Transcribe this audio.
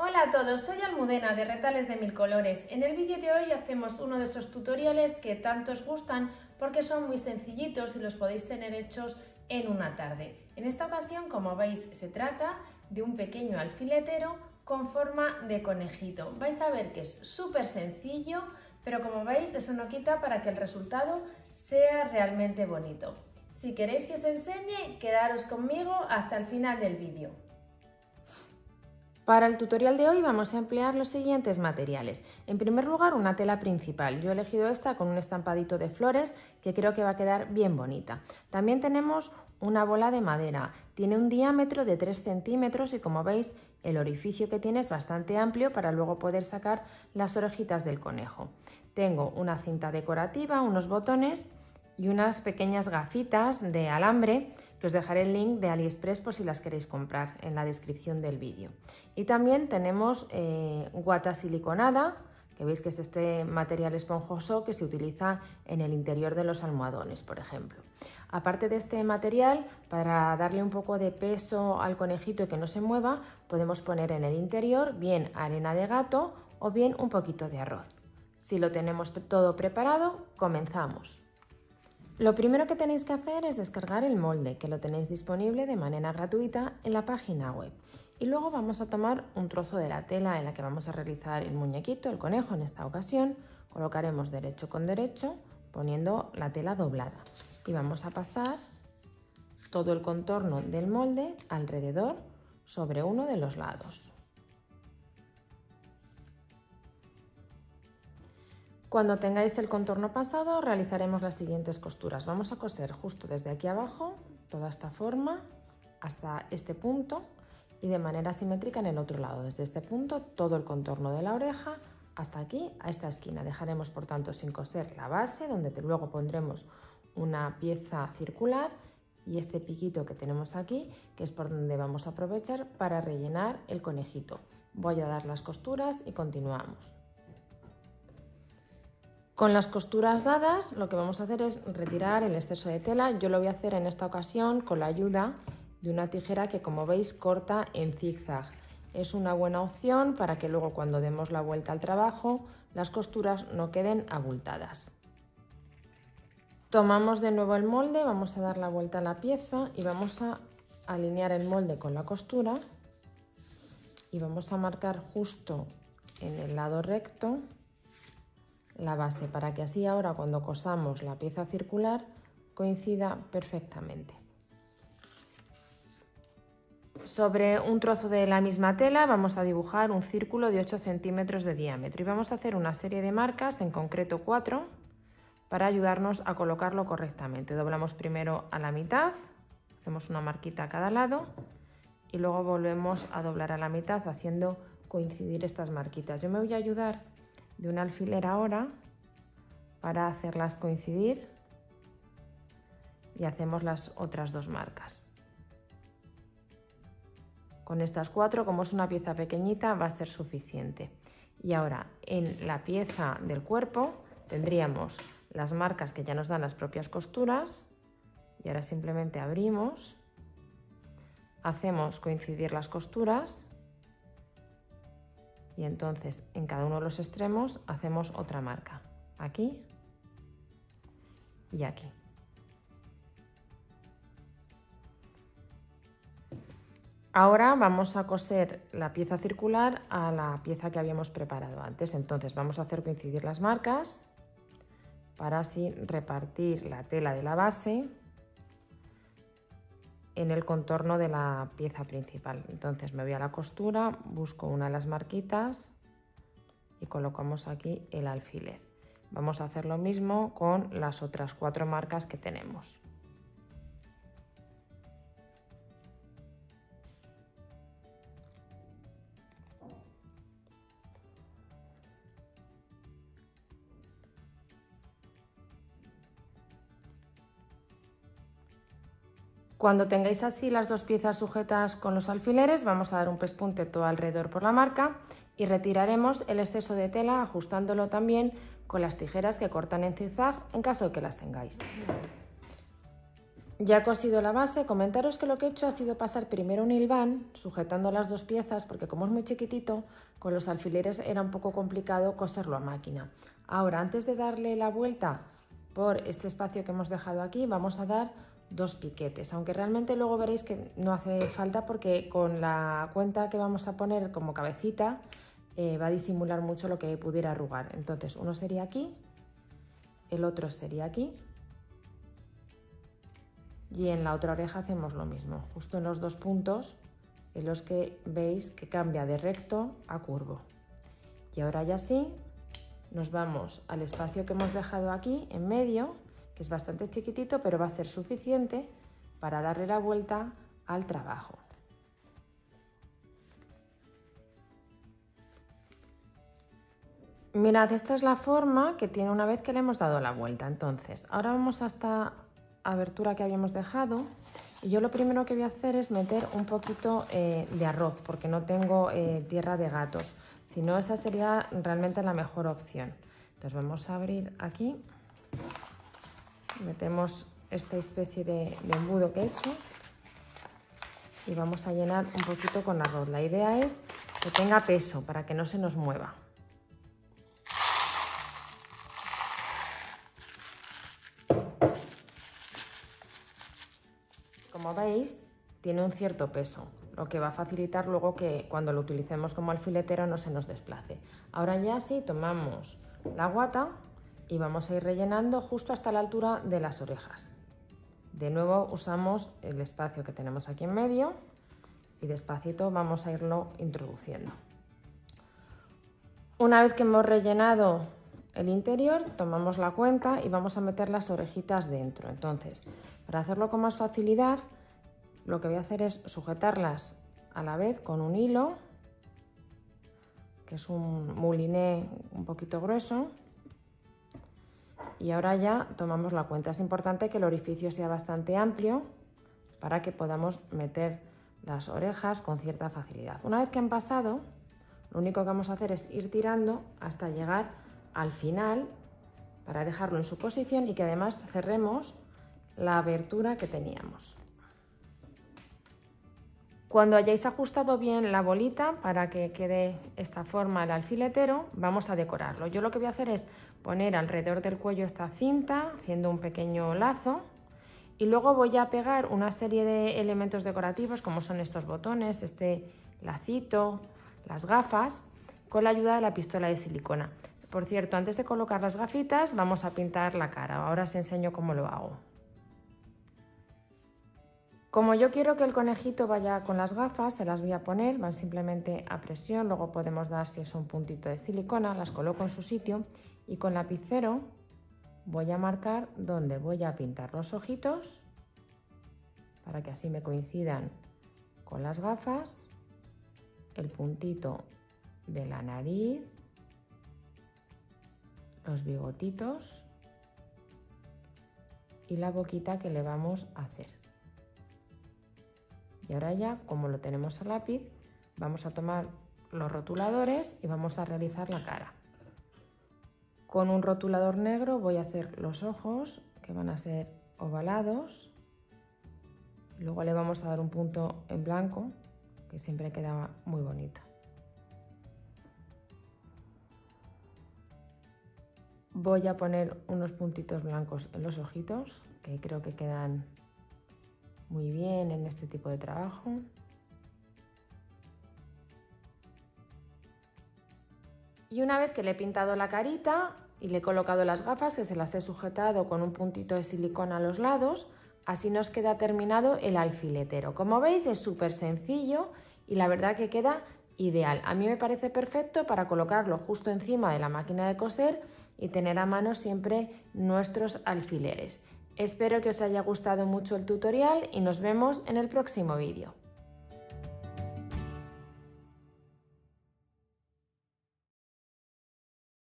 Hola a todos, soy Almudena de Retales de Mil Colores. En el vídeo de hoy hacemos uno de esos tutoriales que tanto os gustan porque son muy sencillitos y los podéis tener hechos en una tarde. En esta ocasión, como veis, se trata de un pequeño alfiletero con forma de conejito. Vais a ver que es súper sencillo, pero como veis eso no quita para que el resultado sea realmente bonito. Si queréis que os enseñe, quedaros conmigo hasta el final del vídeo. Para el tutorial de hoy vamos a emplear los siguientes materiales. En primer lugar, una tela principal. Yo he elegido esta con un estampadito de flores que creo que va a quedar bien bonita. También tenemos una bola de madera. Tiene un diámetro de 3 centímetros y como veis el orificio que tiene es bastante amplio para luego poder sacar las orejitas del conejo. Tengo una cinta decorativa, unos botones y unas pequeñas gafitas de alambre que os dejaré el link de AliExpress por si las queréis comprar en la descripción del vídeo. Y también tenemos guata siliconada, que veis que es este material esponjoso que se utiliza en el interior de los almohadones, por ejemplo. Aparte de este material, para darle un poco de peso al conejito y que no se mueva, podemos poner en el interior bien arena de gato o bien un poquito de arroz. Si lo tenemos todo preparado, comenzamos. Lo primero que tenéis que hacer es descargar el molde, que lo tenéis disponible de manera gratuita en la página web. Y luego vamos a tomar un trozo de la tela en la que vamos a realizar el muñequito, el conejo en esta ocasión. Colocaremos derecho con derecho, poniendo la tela doblada. Y vamos a pasar todo el contorno del molde alrededor sobre uno de los lados. Cuando tengáis el contorno pasado, realizaremos las siguientes costuras. Vamos a coser justo desde aquí abajo, toda esta forma, hasta este punto y de manera simétrica en el otro lado. Desde este punto, todo el contorno de la oreja hasta aquí, a esta esquina. Dejaremos, por tanto, sin coser la base, donde luego pondremos una pieza circular y este piquito que tenemos aquí, que es por donde vamos a aprovechar para rellenar el conejito. Voy a dar las costuras y continuamos. Con las costuras dadas, lo que vamos a hacer es retirar el exceso de tela. Yo lo voy a hacer en esta ocasión con la ayuda de una tijera que, como veis, corta en zigzag. Es una buena opción para que luego, cuando demos la vuelta al trabajo, las costuras no queden abultadas. Tomamos de nuevo el molde, vamos a dar la vuelta a la pieza y vamos a alinear el molde con la costura y vamos a marcar justo en el lado recto la base, para que así ahora cuando cosamos la pieza circular coincida perfectamente. Sobre un trozo de la misma tela vamos a dibujar un círculo de 8 centímetros de diámetro y vamos a hacer una serie de marcas, en concreto 4, para ayudarnos a colocarlo correctamente. Doblamos primero a la mitad, hacemos una marquita a cada lado y luego volvemos a doblar a la mitad haciendo coincidir estas marquitas. Yo me voy a ayudar de un alfiler ahora para hacerlas coincidir y hacemos las otras dos marcas. Con estas 4, como es una pieza pequeñita, va a ser suficiente. Y ahora en la pieza del cuerpo tendríamos las marcas que ya nos dan las propias costuras y ahora simplemente abrimos, hacemos coincidir las costuras y entonces en cada uno de los extremos hacemos otra marca, aquí y aquí. Ahora vamos a coser la pieza circular a la pieza que habíamos preparado antes, entonces vamos a hacer coincidir las marcas para así repartir la tela de la base en el contorno de la pieza principal. Entonces me voy a la costura, busco una de las marquitas y colocamos aquí el alfiler. Vamos a hacer lo mismo con las otras 4 marcas que tenemos. Cuando tengáis así las dos piezas sujetas con los alfileres, vamos a dar un pespunte todo alrededor por la marca y retiraremos el exceso de tela ajustándolo también con las tijeras que cortan en zigzag en caso de que las tengáis. Ya he cosido la base. Comentaros que lo que he hecho ha sido pasar primero un hilván sujetando las dos piezas, porque como es muy chiquitito, con los alfileres era un poco complicado coserlo a máquina. Ahora, antes de darle la vuelta por este espacio que hemos dejado aquí, vamos a dar 2 piquetes, aunque realmente luego veréis que no hace falta, porque con la cuenta que vamos a poner como cabecita va a disimular mucho lo que pudiera arrugar. Entonces, uno sería aquí, el otro sería aquí. Y en la otra oreja hacemos lo mismo, justo en los 2 puntos en los que veis que cambia de recto a curvo. Y ahora ya sí, nos vamos al espacio que hemos dejado aquí en medio, que es bastante chiquitito, pero va a ser suficiente para darle la vuelta al trabajo. Mirad, esta es la forma que tiene una vez que le hemos dado la vuelta. Entonces, ahora vamos a esta abertura que habíamos dejado y yo lo primero que voy a hacer es meter un poquito de arroz, porque no tengo tierra de gatos, si no esa sería realmente la mejor opción. Entonces vamos a abrir aquí, metemos esta especie de embudo que he hecho y vamos a llenar un poquito con arroz. La idea es que tenga peso para que no se nos mueva. Como veis, tiene un cierto peso, lo que va a facilitar luego que cuando lo utilicemos como alfiletero no se nos desplace. Ahora ya sí, tomamos la guata y vamos a ir rellenando justo hasta la altura de las orejas. De nuevo usamos el espacio que tenemos aquí en medio y despacito vamos a irlo introduciendo. Una vez que hemos rellenado el interior, tomamos la cuenta y vamos a meter las orejitas dentro. Entonces, para hacerlo con más facilidad, lo que voy a hacer es sujetarlas a la vez con un hilo, que es un mouliné un poquito grueso, y ahora ya tomamos la cuenta. Es importante que el orificio sea bastante amplio para que podamos meter las orejas con cierta facilidad. Una vez que han pasado, lo único que vamos a hacer es ir tirando hasta llegar al final para dejarlo en su posición y que además cerremos la abertura que teníamos. Cuando hayáis ajustado bien la bolita para que quede esta forma el alfiletero, vamos a decorarlo. Yo lo que voy a hacer es poner alrededor del cuello esta cinta haciendo un pequeño lazo y luego voy a pegar una serie de elementos decorativos como son estos botones, este lacito, las gafas, con la ayuda de la pistola de silicona. Por cierto, antes de colocar las gafitas vamos a pintar la cara. Ahora os enseño cómo lo hago. Como yo quiero que el conejito vaya con las gafas, se las voy a poner, van simplemente a presión, luego podemos dar si es un puntito de silicona, las coloco en su sitio y con lapicero voy a marcar donde voy a pintar los ojitos para que así me coincidan con las gafas, el puntito de la nariz, los bigotitos y la boquita que le vamos a hacer. Y ahora ya, como lo tenemos a lápiz, vamos a tomar los rotuladores y vamos a realizar la cara. Con un rotulador negro voy a hacer los ojos, que van a ser ovalados. Luego le vamos a dar un punto en blanco, que siempre queda muy bonito. Voy a poner unos puntitos blancos en los ojitos, que creo que quedan muy bien en este tipo de trabajo. Y una vez que le he pintado la carita y le he colocado las gafas, que se las he sujetado con un puntito de silicona a los lados, así nos queda terminado el alfiletero. Como veis es súper sencillo y la verdad que queda ideal. A mí me parece perfecto para colocarlo justo encima de la máquina de coser y tener a mano siempre nuestros alfileres. Espero que os haya gustado mucho el tutorial y nos vemos en el próximo vídeo.